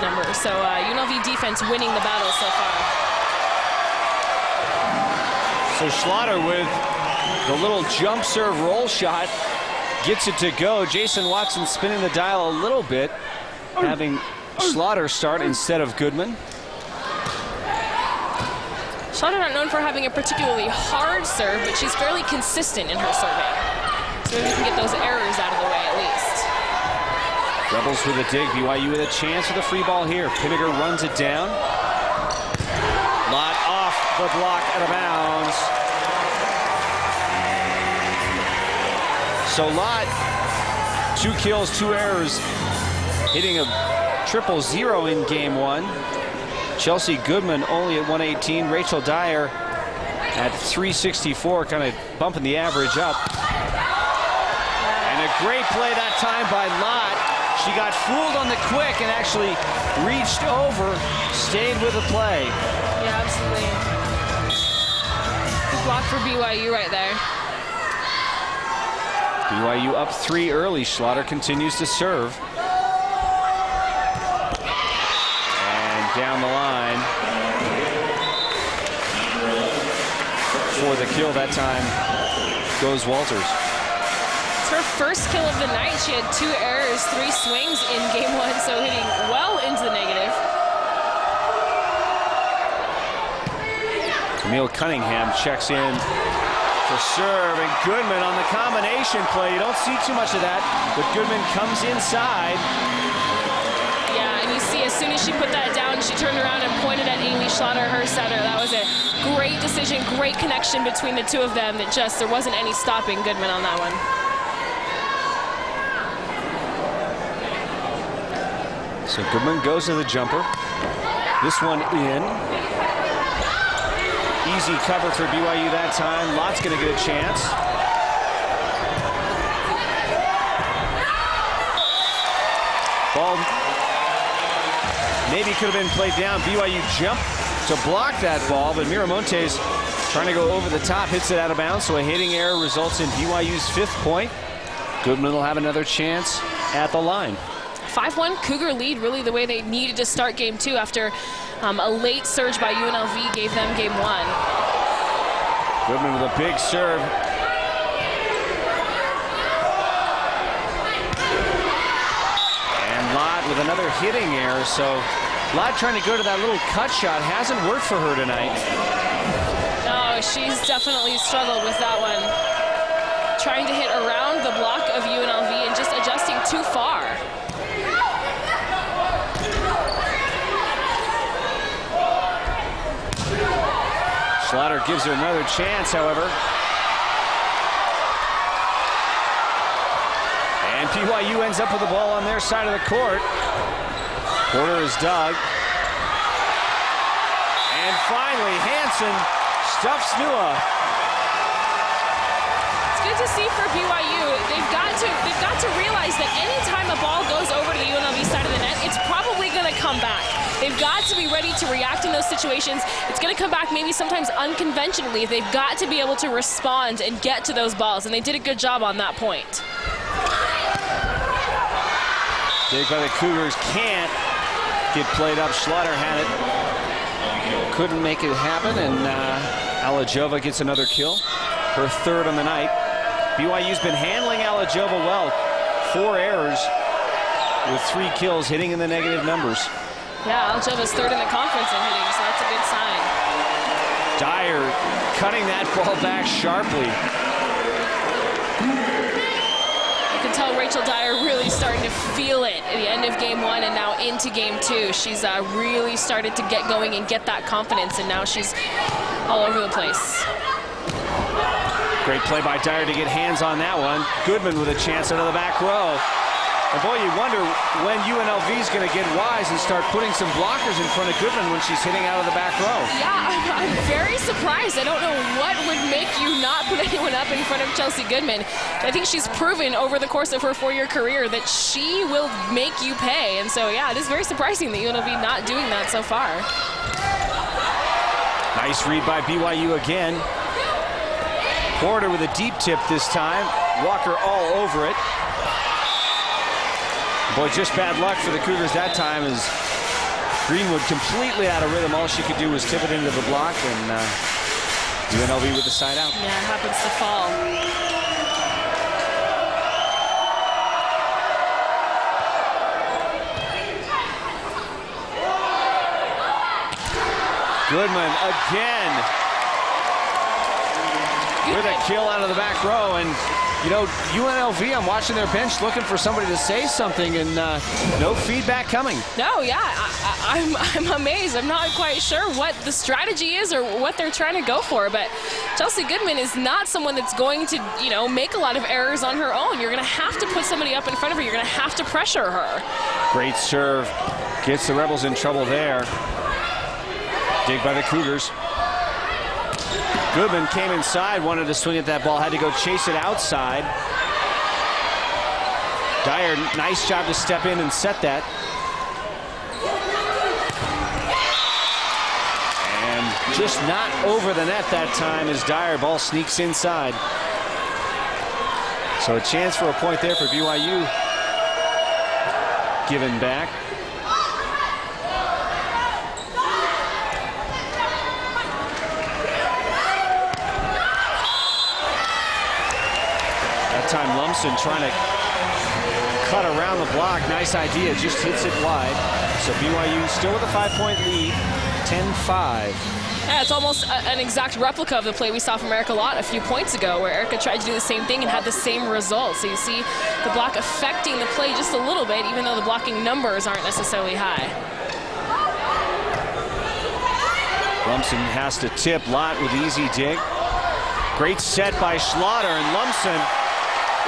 number. So UNLV defense winning the battle so far. So Schlatter with the little jump serve roll shot gets it to go. Jason Watson spinning the dial a little bit, having Schlatter start instead of Goodman. Schlatter not known for having a particularly hard serve, but she's fairly consistent in her serving. So maybe we can get those errors out of the way at least. Rebels with a dig. BYU with a chance for the free ball here. Pinniger runs it down. Lott off the block, out of bounds. So Lott, 2 kills, 2 errors, hitting a 0-0 in game 1. Chelsea Goodman only at 118. Rachel Dyer at 364, kind of bumping the average up. And a great play that time by Lott. She got fooled on the quick and actually reached over, stayed with the play. Yeah, absolutely. Good block for BYU right there. BYU up 3 early. Schlatter continues to serve. And down the line for the kill that time goes Walters. It's her first kill of the night. She had 2 errors, 3 swings in game 1, so hitting well into the negative. Camille Cunningham checks in for serve, and Goodman on the combination play. You don't see too much of that, but Goodman comes inside. Yeah, and you see as soon as she put that down, she turned around and pointed at Amy Schlatter, her setter. That was a great decision, great connection between the 2 of them that just, there wasn't any stopping Goodman on that one. So Goodman goes to the jumper. This one in. Easy cover for BYU that time. Lott's going to get a chance. Ball maybe could have been played down. BYU jumped to block that ball, but Miramontes trying to go over the top, hits it out of bounds, so a hitting error results in BYU's 5th point. Goodman will have another chance at the line. 5-1 Cougar lead, really the way they needed to start game 2 after a late surge by UNLV gave them game 1. Goodman with a big serve. And Lott with another hitting error. So Lott trying to go to that little cut shot. Hasn't worked for her tonight. No, she's definitely struggled with that one. Trying to hit around the block of UNLV and just adjusting too far. Schlatter gives her another chance, however. And BYU ends up with the ball on their side of the court. Porter is dug. And finally, Hansen stuffs Nua. It's good to see for BYU. They've got to realize that any time a ball goes over to the UNLV side of the net, it's probably going to come back. They've got to be ready to react in those situations. It's going to come back maybe sometimes unconventionally. They've got to be able to respond and get to those balls, and they did a good job on that point. Dig by the Cougars can't get played up. Schlatter had it. Couldn't make it happen, and Alajova gets another kill. Her 3rd on the night. BYU's been handling Alajova well. 4 errors with 3 kills, hitting in the negative numbers. Yeah, Aljova's 3rd in the conference in hitting, so that's a good sign. Dyer cutting that ball back sharply. You can tell Rachel Dyer really starting to feel it at the end of game 1 and now into game 2. She's really started to get going and get that confidence, and now she's all over the place. Great play by Dyer to get hands on that one. Goodman with a chance out of the back row. And boy, you wonder when UNLV is going to get wise and start putting some blockers in front of Goodman when she's hitting out of the back row. Yeah, I'm very surprised. I don't know what would make you not put anyone up in front of Chelsea Goodman. I think she's proven over the course of her 4-year career that she will make you pay. And so, yeah, it is very surprising that UNLV not doing that so far. Nice read by BYU again. Porter with a deep tip this time. Walker all over it. Boy, just bad luck for the Cougars that time as Greenwood completely out of rhythm. All she could do was tip it into the block, and UNLV with the side out. Yeah, it happens to fall. Goodman again with a kill out of the back row. And you know, UNLV, I'm watching their bench looking for somebody to say something, and no feedback coming. No, yeah, I'm amazed. I'm not quite sure what the strategy is or what they're trying to go for, but Chelsea Goodman is not someone that's going to, you know, make a lot of errors on her own. You're going to have to put somebody up in front of her. You're going to have to pressure her. Great serve. Gets the Rebels in trouble there. Dig by the Cougars. Goodman came inside, wanted to swing at that ball, had to go chase it outside. Dyer, nice job to step in and set that. And just not over the net that time as Dyer, ball sneaks inside. So a chance for a point there for BYU. Given back. Time Lumsden trying to cut around the block. Nice idea, just hits it wide. So BYU still with a 5-point lead, 10-5. Yeah, it's almost an exact replica of the play we saw from Erica Lott a few points ago, where Erica tried to do the same thing and had the same result. So you see the block affecting the play just a little bit, even though the blocking numbers aren't necessarily high. Lumsden has to tip. Lott with easy dig. Great set by Schlatter, and Lumsden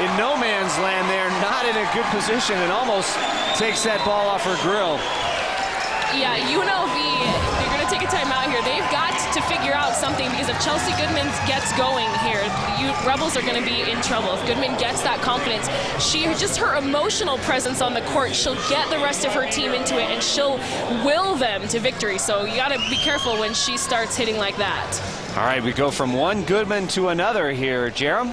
in no man's land there, not in a good position, and almost takes that ball off her grill. Yeah, UNLV, they're going to take a timeout here. They've got to figure out something, because if Chelsea Goodman gets going here, the Rebels are going to be in trouble. If Goodman gets that confidence, just her emotional presence on the court, she'll get the rest of her team into it, and she'll will them to victory. So you got to be careful when she starts hitting like that. All right, we go from one Goodman to another here. Jerem?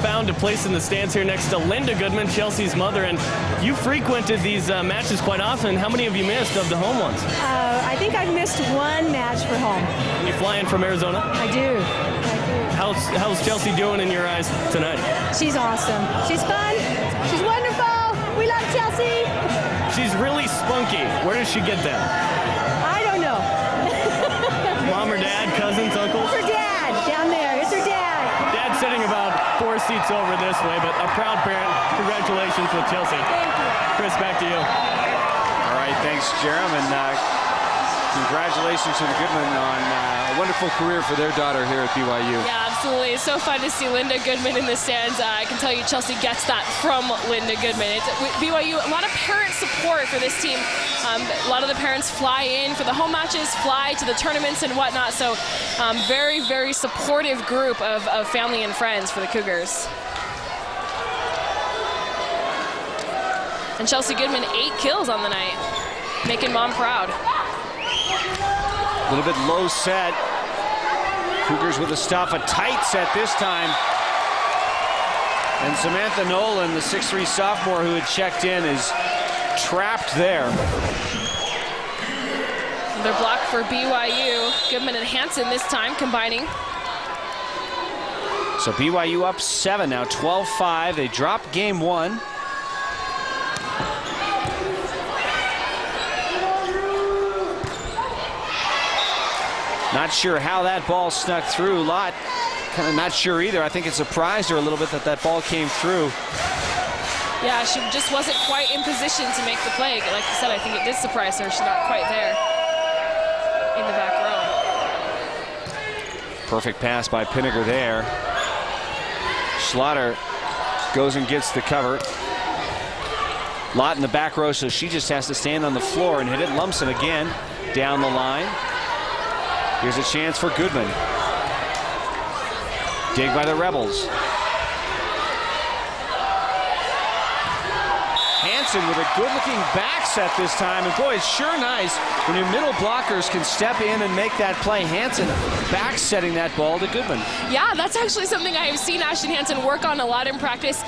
Found a place in the stands here next to Linda Goodman, Chelsea's mother, and you frequented these matches quite often. How many have you missed of the home ones? I think I've missed one match for home. And you fly in from Arizona? I do. How's Chelsea doing in your eyes tonight? She's awesome. She's fun. She's wonderful. We love Chelsea. She's really spunky. Where does she get that? I don't know. Mom or dad, cousins, uncles? It's her dad down there. It's her dad. Dad's sitting about 4 seats over this way, but a proud parent. Congratulations with Chelsea. Thank you. Chris, back to you. All right, thanks, Jerem, and congratulations to the Goodman on a wonderful career for their daughter here at BYU. Yeah, absolutely. It's so fun to see Linda Goodman in the stands. I can tell you Chelsea gets that from Linda Goodman. BYU, a lot of parent support for this team. A lot of the parents fly in for the home matches, fly to the tournaments and whatnot. So very, very supportive group of family and friends for the Cougars. And Chelsea Goodman, 8 kills on the night, making mom proud. A little bit low set. Cougars with the stuff, a tight set this time. And Samantha Nolan, the 6'3" sophomore who had checked in, is trapped there. Another block for BYU. Goodman and Hansen this time combining. So BYU up 7 now, 12-5. They drop game 1. Not sure how that ball snuck through. Lott kind of not sure either. I think it surprised her a little bit that that ball came through. Yeah, she just wasn't quite in position to make the play. Like you said, I think it did surprise her. She's not quite there in the back row. Perfect pass by Pinniger there. Schlatter goes and gets the cover. Lott in the back row, so she just has to stand on the floor and hit it. Lumsden again down the line. Here's a chance for Goodman. Dig by the Rebels. Erickson with a good-looking back set this time. And boy, it's sure nice when your middle blockers can step in and make that play. Hansen back setting that ball to Goodman. Yeah, that's actually something I have seen Ashton Hansen work on a lot in practice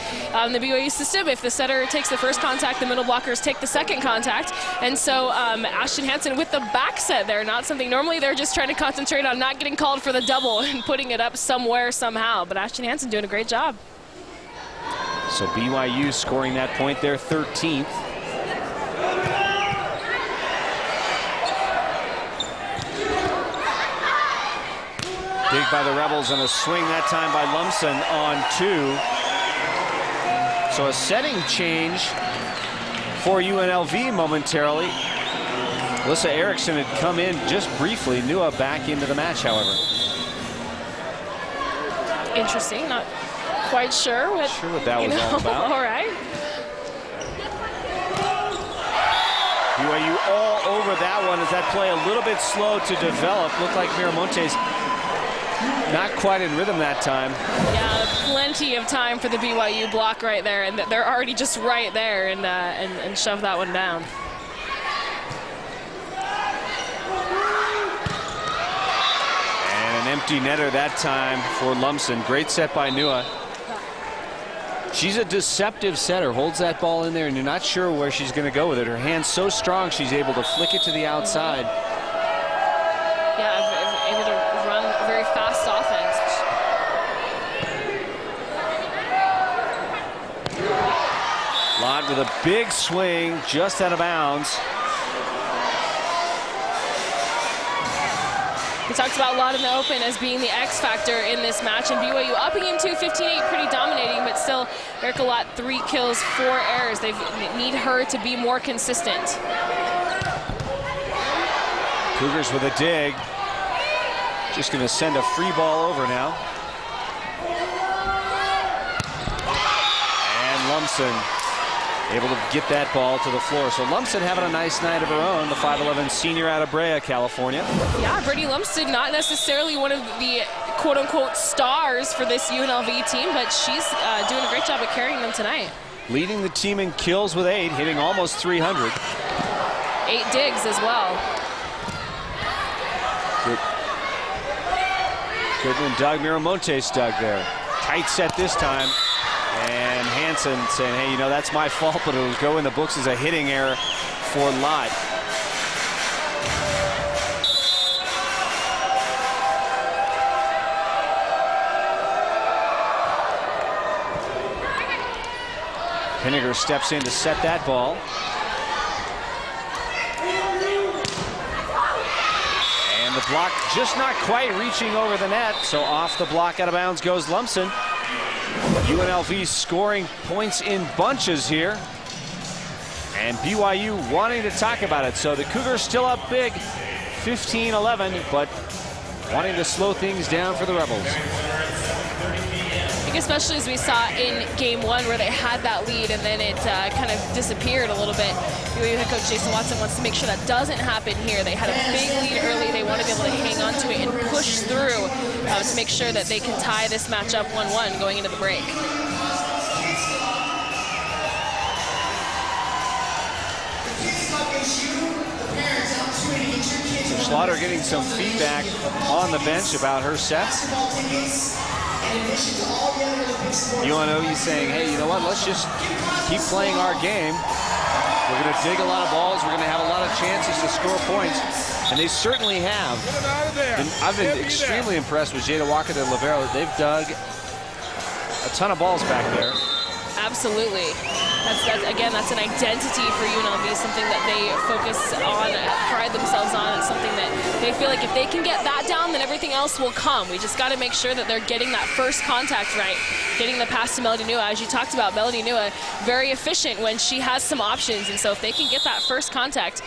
in the BYU system. If the setter takes the first contact, the middle blockers take the second contact. And so Ashton Hansen with the back set there, not something normally they're just trying to concentrate on not getting called for the double and putting it up somewhere somehow. But Ashton Hansen doing a great job. So BYU scoring that point there, 13th. Dig by the Rebels and a swing that time by Lumsden on 2. So a setting change for UNLV momentarily. Alyssa Erickson had come in just briefly. Nua back into the match, however. Interesting. Not quite sure what that was all about. All right. BYU all over that one as that play a little bit slow to develop. Looked like Miramontes not quite in rhythm that time. Yeah, plenty of time for the BYU block right there, and they're already just right there and shove that one down. And an empty netter that time for Lumsden. Great set by Nua. She's a deceptive setter, holds that ball in there and you're not sure where she's going to go with it. Her hand's so strong she's able to flick it to the outside. Yeah, able to run a very fast offense. Lott with a big swing just out of bounds. We talked about Lott in the open as being the X factor in this match, and BYU upping him to 15-8, pretty dominating, but still Erica Lott 3 kills, 4 errors. They need her to be more consistent. Cougars with a dig. Just going to send a free ball over now. And Lumsden able to get that ball to the floor. So Lumsden having a nice night of her own, the 5'11" senior out of Brea, California. Yeah, Brittany Lumsden, not necessarily one of the quote-unquote stars for this UNLV team, but she's doing a great job at carrying them tonight. Leading the team in kills with 8, hitting almost 300. 8 digs as well. Goodman dug, Miramontes dug there. Tight set this time. And Hansen saying, hey, you know, that's my fault, but it'll go in the books as a hitting error for Lott. Pinniger steps in to set that ball. And the block just not quite reaching over the net, so off the block, out of bounds goes Lumsden. UNLV scoring points in bunches here. And BYU wanting to talk about it. So the Cougars still up big, 15-11, but wanting to slow things down for the Rebels. I think especially as we saw in game 1 where they had that lead and then it kind of disappeared a little bit. BYU head coach Jason Watson wants to make sure that doesn't happen here. They had a big lead early. They want to be able to hang on to it and push through to make sure that they can tie this match up 1-1 going into the break. Slaughter getting some feedback on the bench about her sets. UNLV saying, hey, you know what, let's just keep playing our game. We're going to dig a lot of balls. We're going to have a lot of chances to score points. And they certainly have. And I've been extremely impressed with Jada Walker de Libero. They've dug a ton of balls back there. Absolutely. Again, that's an identity for UNLV, something that they focus on, pride themselves on. It's something that they feel like if they can get that down, then everything else will come. We just got to make sure that they're getting that first contact right, getting the pass to Melody Nua. As you talked about, Melody Nua, very efficient when she has some options. And so if they can get that first contact,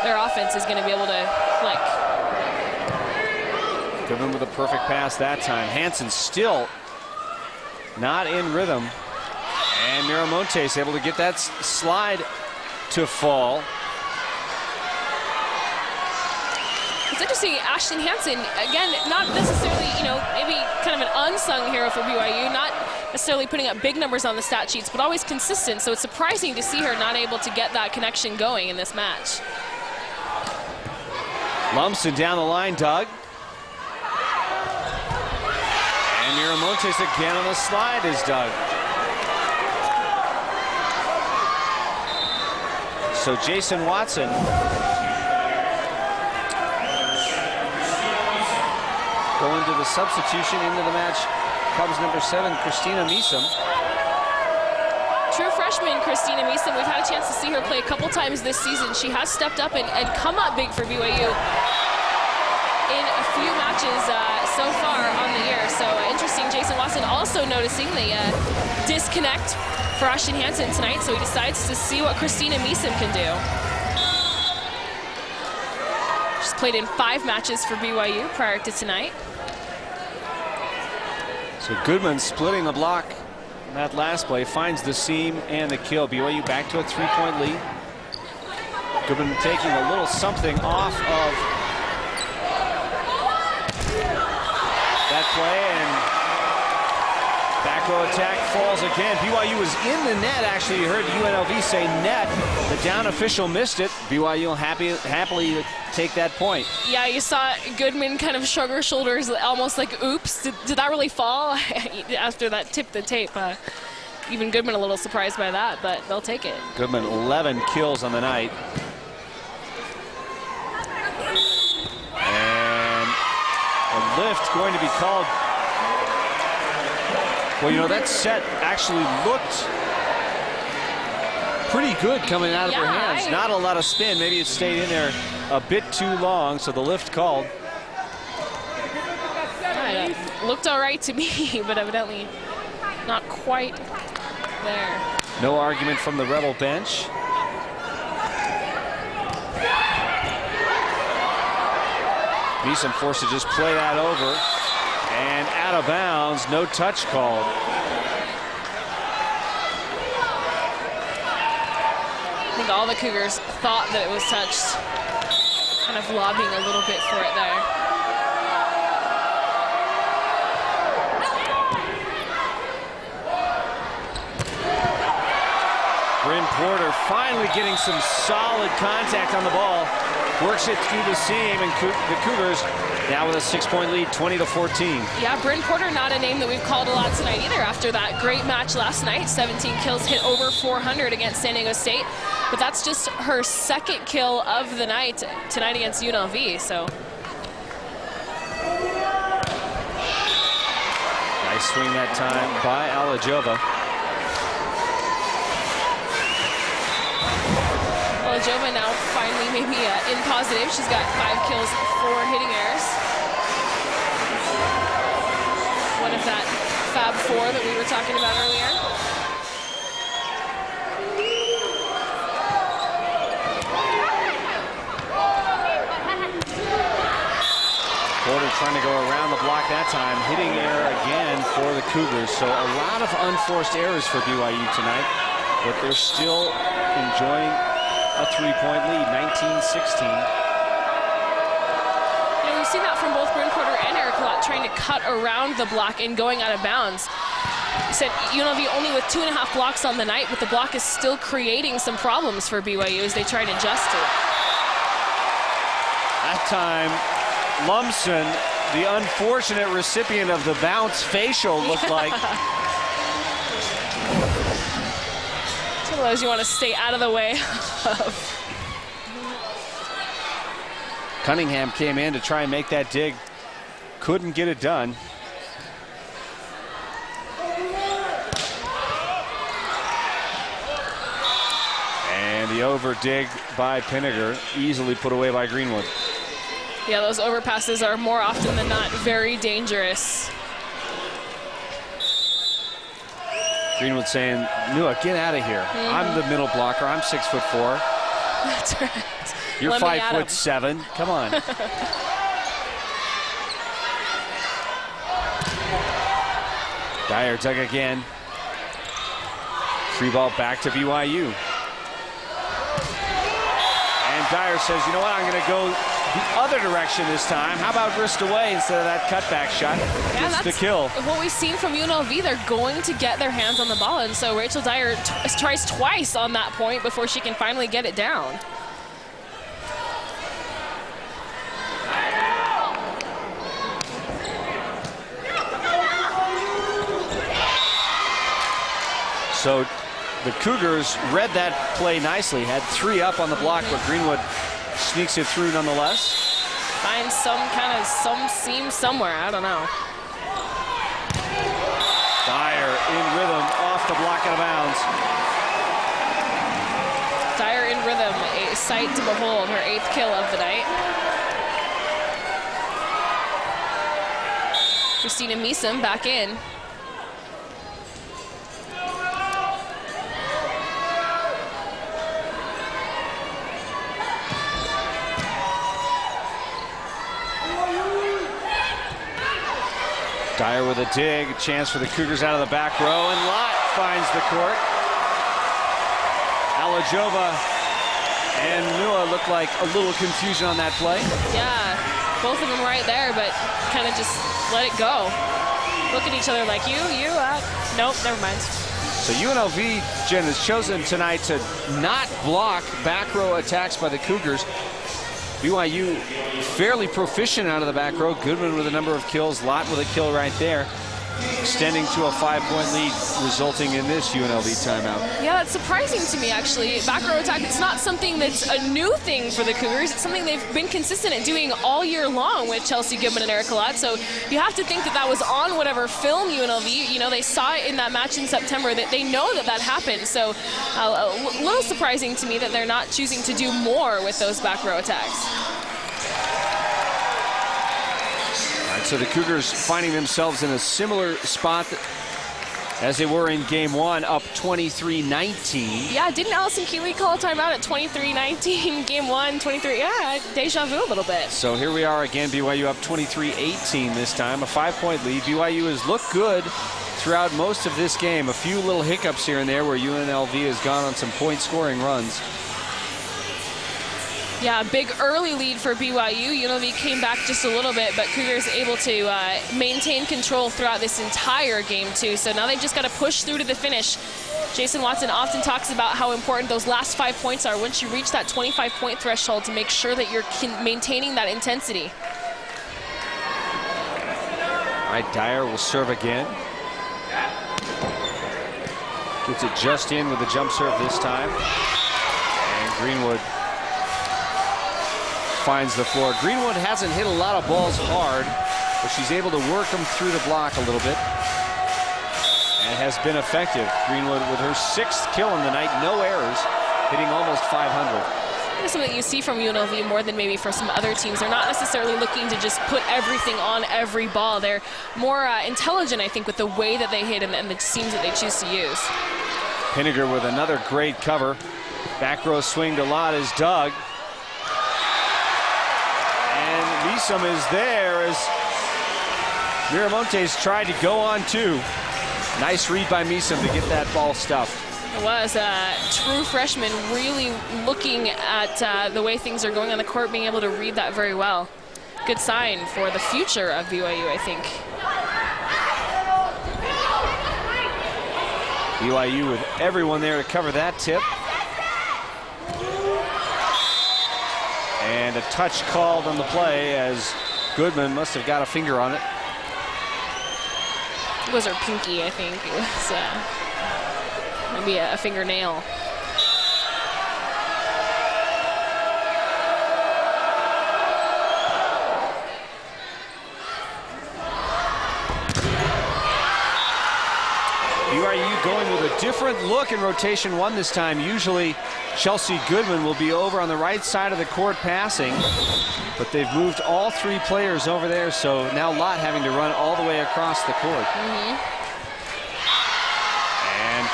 their offense is going to be able to click. Goodman with a perfect pass that time. Hansen still not in rhythm. And Miramontes able to get that slide to fall. It's interesting, Ashton Hansen, again, not necessarily, maybe kind of an unsung hero for BYU, not necessarily putting up big numbers on the stat sheets, but always consistent. So it's surprising to see her not able to get that connection going in this match. Lumsden down the line, Doug. And Miramontes again on the slide is Doug. So Jason Watson going to the substitution into the match. Cubs number 7, Christina Meesom. True freshman Christina Meesom. We've had a chance to see her play a couple times this season. She has stepped up and come up big for BYU in a few matches so far on the year. So interesting, Jason Watson also noticing the disconnect for Ashton Hansen tonight, so he decides to see what Christina Meesom can do. She's played in 5 matches for BYU prior to tonight. So Goodman splitting the block in that last play, finds the seam and the kill. BYU back to a 3-point lead. Goodman taking a little something off of that play, and back row attack falls again. BYU was in the net, actually. You heard UNLV say net. The down official missed it. BYU will happily take that point. Yeah, you saw Goodman kind of shrug her shoulders, almost like, oops, did that really fall? After that tip the tape. Even Goodman a little surprised by that, but they'll take it. Goodman 11 kills on the night. And a lift going to be called. Well, that set actually looked pretty good coming out of her hands. Not a lot of spin. Maybe it stayed in there a bit too long, so the lift called. Looked all right to me, but evidently not quite there. No argument from the Rebel bench. Meesom forced to just play that over. And out of bounds, no touch called. I think all the Cougars thought that it was touched. Kind of lobbying a little bit for it there. Bryn Porter finally getting some solid contact on the ball. Works it through the seam, and the Cougars now with a 6-point lead, 20-14. Yeah, Bryn Porter, not a name that we've called a lot tonight either after that great match last night. 17 kills, hit over 400 against San Diego State. But that's just her 2nd kill of the night tonight against UNLV, so. Nice swing that time by Alajova. Alajova now finally maybe in positive. She's got 5 kills, 4 hitting errors. One of that Fab 4 that we were talking about earlier. Porter trying to go around the block that time. Hitting error again for the Cougars. So a lot of unforced errors for BYU tonight. But they're still enjoying a 3-point lead, 19-16. We've seen that from both Bryn Porter and Eric Lott trying to cut around the block and going out of bounds. You said UNLV only with 2.5 blocks on the night, but the block is still creating some problems for BYU as they try to adjust to it. That time, Lumsden, the unfortunate recipient of the bounce facial, looked like. It's one of those you want to stay out of the way of. Cunningham came in to try and make that dig. Couldn't get it done. And the over dig by Pinniger, easily put away by Greenwood. Yeah, those overpasses are more often than not very dangerous. Greenwood saying, Nua, get out of here. I'm the middle blocker. I'm 6'4". That's right. You're Let 5'7". Come on. Dyer dug again. Free ball back to BYU. And Dyer says, you know what, I'm going to go the other direction this time. How about wrist away instead of that cutback shot? Yeah, Gets the kill. What we've seen from UNLV, they're going to get their hands on the ball, and so Rachel Dyer tries twice on that point before she can finally get it down. So the Cougars read that play nicely, had 3 up on the block, but Greenwood sneaks it through nonetheless. Find some seam somewhere, I don't know. Dyer in rhythm, off the block, out of bounds. Dyer in rhythm, a sight to behold, her 8th kill of the night. Christina Meesom back in. Dyer with a dig, a chance for the Cougars out of the back row, and Lott finds the court. Alajova and Mua look like a little confusion on that play. Yeah, both of them right there, but kind of just let it go. Look at each other like, nope, never mind. So UNLV, Jen, has chosen tonight to not block back row attacks by the Cougars. BYU fairly proficient out of the back row. Goodman with a number of kills, Lott with a kill right there, extending to a 5-point lead, resulting in this UNLV timeout. Yeah, it's surprising to me, actually. Back row attack, it's not something that's a new thing for the Cougars. It's something they've been consistent at doing all year long with Chelsea Goodman and Erica Lott. So you have to think that that was on whatever film UNLV, you know, they saw it in that match in September, that they know that that happened. So a little surprising to me that they're not choosing to do more with those back row attacks. So the Cougars finding themselves in a similar spot as they were in game 1, up 23-19. Yeah, didn't Allison Keeley call a timeout at 23-19, game 1, 23? Yeah, deja vu a little bit. So here we are again, BYU up 23-18 this time, a 5-point lead. BYU has looked good throughout most of this game. A few little hiccups here and there where UNLV has gone on some point-scoring runs. Yeah, big early lead for BYU. UNLV came back just a little bit, but Cougars able to maintain control throughout this entire game, too. So now they've just got to push through to the finish. Jason Watson often talks about how important those last 5 points are once you reach that 25-point threshold to make sure that you're maintaining that intensity. All right, Dyer will serve again. Gets it just in with the jump serve this time. And Greenwood finds the floor. Greenwood hasn't hit a lot of balls hard, but she's able to work them through the block a little bit and has been effective. Greenwood with her 6th kill in the night, no errors, hitting almost 500. That's something you see from UNLV more than maybe for some other teams. They're not necessarily looking to just put everything on every ball. They're more intelligent, I think, with the way that they hit and the seams that they choose to use. Pinniger with another great cover. Back row swing to Lott is dug. Meesom is there as Miramontes tried to go on 2. Nice read by Meesom to get that ball stuffed. It was a true freshman really looking at the way things are going on the court, being able to read that very well. Good sign for the future of BYU, I think. BYU with everyone there to cover that tip. And a touch called on the play as Goodman must have got a finger on it. It was her pinky, I think. It was maybe a fingernail. BYU going with a different look in rotation 1 this time. Usually Chelsea Goodman will be over on the right side of the court passing, but they've moved all 3 players over there, so now Lott having to run all the way across the court. And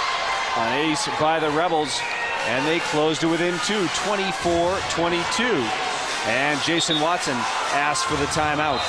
an ace by the Rebels, and they close to within 2, 24-22. And Jason Watson asked for the timeout.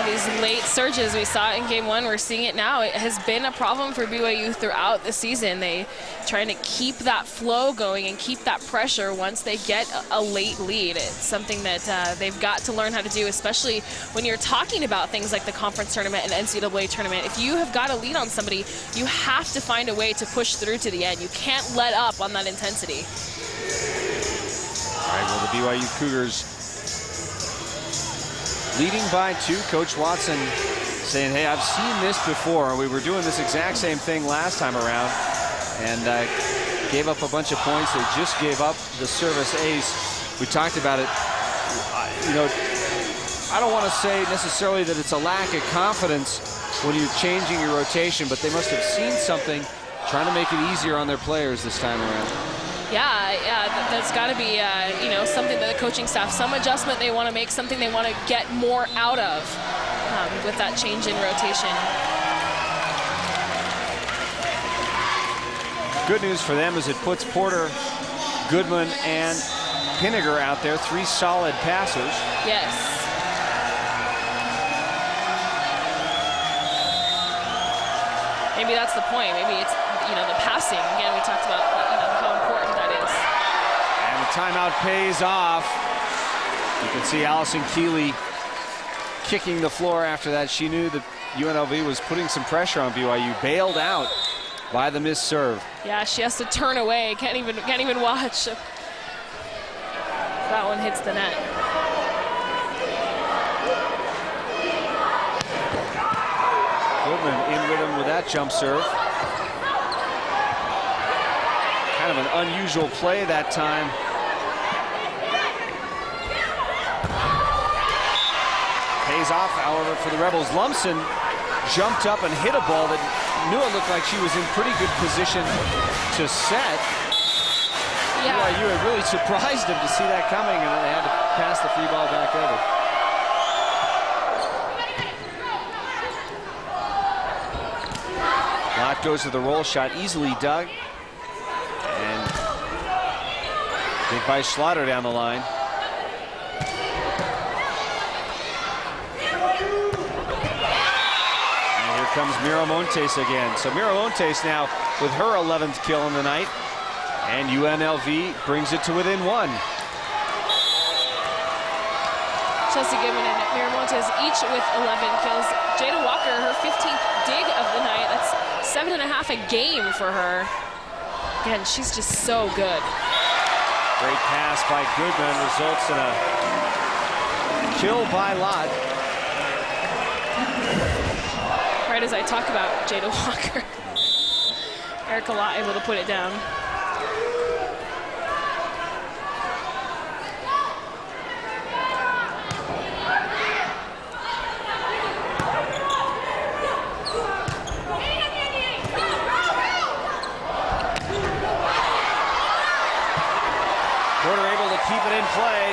These late surges, we saw it in game one, we're seeing it now. It has been a problem for BYU throughout the season. They trying to keep that flow going and keep that pressure once they get a late lead. It's something that they've got to learn how to do, especially when you're talking about things like the conference tournament and NCAA tournament. If you have got a lead on somebody, you have to find a way to push through to the end. You can't let up on that intensity. All right, well, the BYU Cougars leading by 2. Coach Watson saying, hey, I've seen this before. We were doing this exact same thing last time around and gave up a bunch of points. They just gave up the service ace. We talked about it. You know, I don't want to say necessarily that it's a lack of confidence when you're changing your rotation, but they must have seen something trying to make it easier on their players this time around. Yeah, that's got to be, you know, something that the coaching staff, some adjustment they want to make, something they want to get more out of with that change in rotation. Good news for them is it puts Porter, Goodman, and Pinniger out there, 3 solid passers. Yes. Maybe that's the point. Maybe it's, you know, the passing. Again, we talked about, you know, how important that is. And the timeout pays off. You can see Allison Keeley kicking the floor after that. She knew that UNLV was putting some pressure on BYU, bailed out by the missed serve. Yeah, she has to turn away. Can't even watch. That one hits the net. Goodman in with him with that jump serve. Kind of an unusual play that time. Pays off, however, for the Rebels. Lumsden jumped up and hit a ball that knew it looked like she was in pretty good position to set. Yeah. BYU had really surprised them to see that coming, and then they had to pass the free ball back over. Lott goes to the roll shot, easily dug. And big by Schlatter down the line. And here comes Miramontes again. So Miramontes now with her 11th kill in the night. And UNLV brings it to within 1. Chelsea Goodman and Miramontes each with 11 kills. Jada Walker, her 15th dig of the night. That's 7.5 a game for her. Again, she's just so good. Great pass by Goodman results in a kill by Lott. Right as I talk about Jada Walker. Erica Lott able to put it down. Porter able to keep it in play.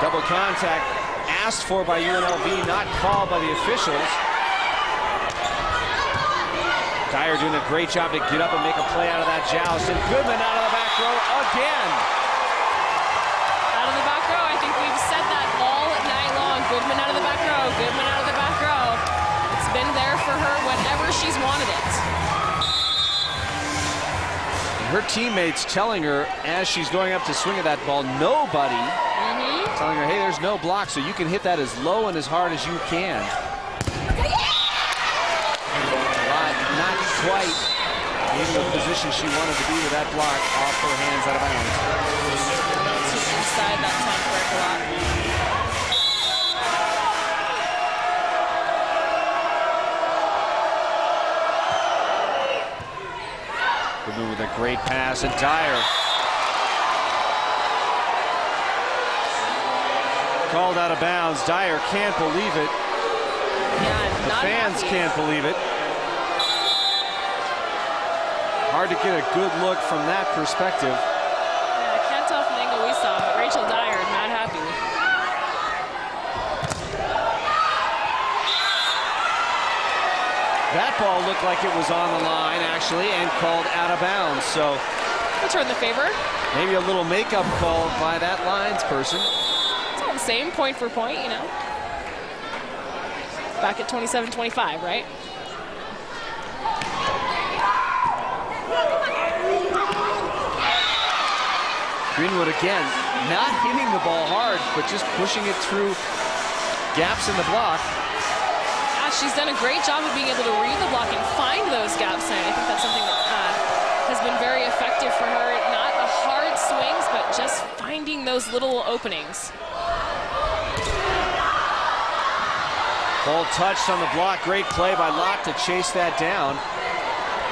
Double contact asked for by UNLV, not called by the officials. Dyer doing a great job to get up and make a play out of that joust. And Goodman out of the back row again. Out of the back row, I think we've said that all night long. Goodman out of the back row, Goodman out of the back row. It's been there for her whenever she's wanted it. Her teammates telling her as she's going up to swing at that ball, nobody telling her, hey, there's no block, so you can hit that as low and as hard as you can. But not quite in the position she wanted to be with that block off her hands out of bounds. Inside that time for a lot. Goodman with a great pass, and Dyer called out of bounds. Dyer can't believe it. Yeah, The fans can't believe it. Hard to get a good look from that perspective. Yeah, I can't tell from the angle we saw, but Rachel Dyer not happy. That ball looked like it was on the line, actually, and called out of bounds. So return the favor. Maybe a little makeup call by that lines person. It's all the same, point for point, you know. Back at 27-25, right? Greenwood again, not hitting the ball hard, but just pushing it through gaps in the block. Yeah, she's done a great job of being able to read the block and find those gaps. And I think that's something that has been very effective for her. Not the hard swings, but just finding those little openings. Ball touched on the block. Great play by Locke to chase that down.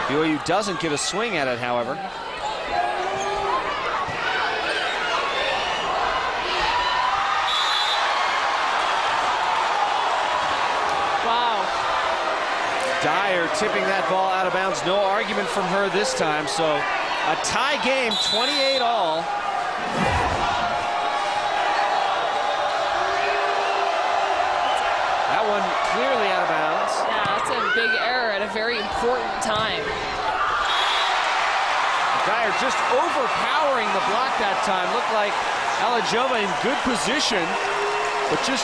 BYU doesn't get a swing at it, however. Dyer tipping that ball out of bounds. No argument from her this time. So a tie game, 28-all. That one clearly out of bounds. Yeah, that's a big error at a very important time. Dyer just overpowering the block that time. Looked like Alajova in good position, but just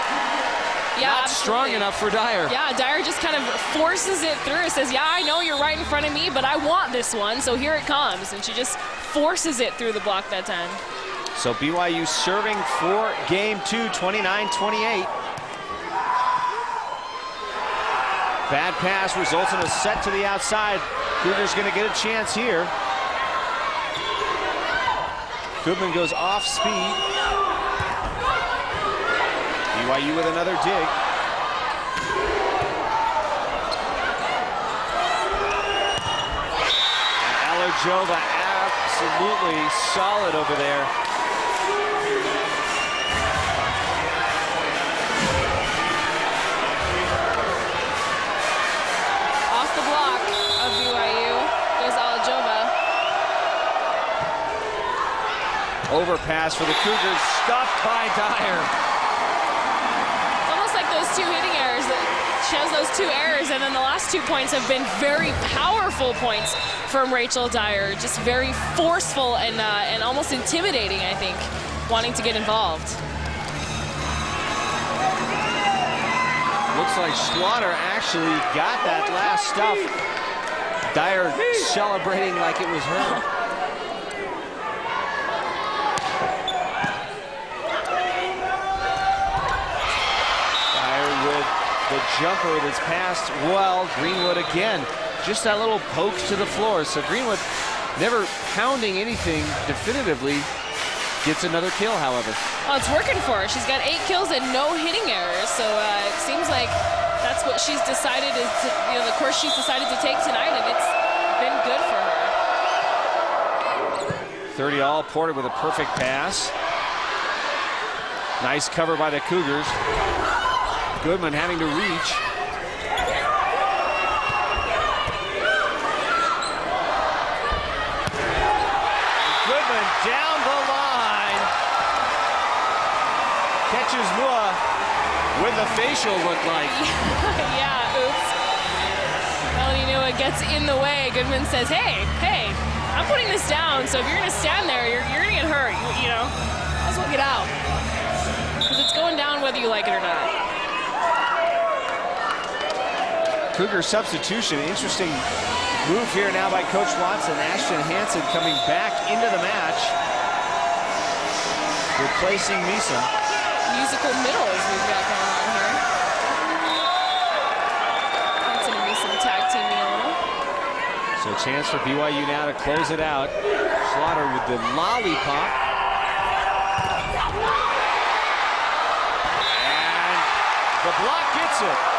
not strong enough for Dyer. Yeah, Dyer just kind of forces it through. Says, yeah, I know you're right in front of me, but I want this one, so here it comes. And she just forces it through the block that time. So BYU serving for game 2, 29-28. Bad pass results in a set to the outside. Cougars going to get a chance here. Goodman goes off speed. BYU with another dig. And Alajova absolutely solid over there. Off the block of BYU goes Alajova. Overpass for the Cougars, stuffed by Dyer. Those two hitting errors, that shows those two errors, and then the last 2 points have been very powerful points from Rachel Dyer. Just very forceful and almost intimidating, I think, wanting to get involved. Looks like Schlatter actually got that last stuff. Dyer celebrating like it was her. The jumper that's passed well. Greenwood again, just that little poke to the floor. So Greenwood never pounding anything definitively. Gets another kill, however. Well, it's working for her. She's got 8 kills and no hitting errors. So it seems like that's what she's decided is, the course she's decided to take tonight, and it's been good for her. 30-all, Porter with a perfect pass. Nice cover by the Cougars. Goodman having to reach. Goodman down the line. Catches Mua with a facial, look like. Yeah, oops. Melanie Nua gets in the way. Goodman says, hey, I'm putting this down, so if you're going to stand there, you're going to get hurt, you know? Might as well get out. Because it's going down whether you like it or not. Cougar substitution, interesting move here now by Coach Watson. Ashton Hansen coming back into the match, replacing Misa. Musical middles we've got going on here. Hansen and Misa tag teaming a little. So chance for BYU now to close it out. Schlatter with the lollipop. And the block gets it.